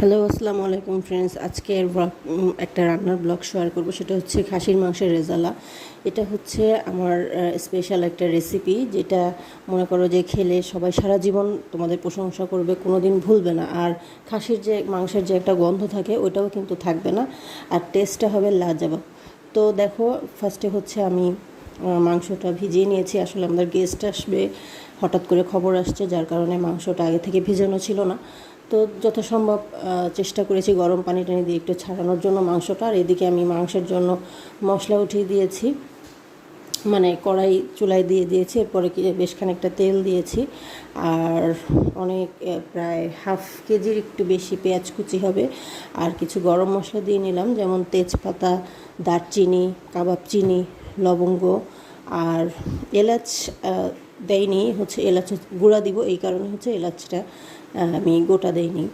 Hello, আসসালামু আলাইকুম friends. আজকের একটা রান্নার ব্লগ শেয়ার করব। সেটা হচ্ছে খাসির মাংসের রেজালা। এটা হচ্ছে আমার স্পেশাল একটা রেসিপি, যেটা মনে করো যে খেলে সবাই সারা জীবন তোমাদের প্রশংসা করবে, কোনো দিন ভুলবে না। আর খাসির যে মাংসের যে একটা গন্ধ থাকে, ওইটাও কিন্তু থাকবে না, আর টেস্টটা হবে লাজবাব। তো দেখো, ফার্স্টে হচ্ছে আমি মাংসটা ভিজিয়ে নিয়েছি। আসলে আমাদের গেস্ট আসবে, হঠাৎ করে খবর আসছে, যার কারণে মাংসটা আগে থেকে ভিজানো ছিল না। তো যথাসম্ভব চেষ্টা করেছি গরম পানি টানি দিয়ে একটু ছাড়ানোর জন্য মাংসটা। আর এদিকে আমি মাংসের জন্য মশলা উঠিয়ে দিয়েছি, মানে কড়াই চুলায় দিয়ে দিয়েছি। এরপরে বেশ খানিকটা তেল দিয়েছি, আর অনেক প্রায় হাফ কেজির একটু বেশি পেঁয়াজ কুচি হবে, আর কিছু গরম মশলা দিয়ে নিলাম, যেমন তেজপাতা, দারচিনি, কাবাব চিনি, লবঙ্গ, আর এলাচ দেয়নি, হচ্ছে এলাচ গুঁড়া দিব, এই কারণে হচ্ছে এলাচটা আমি গোটা দেইনি।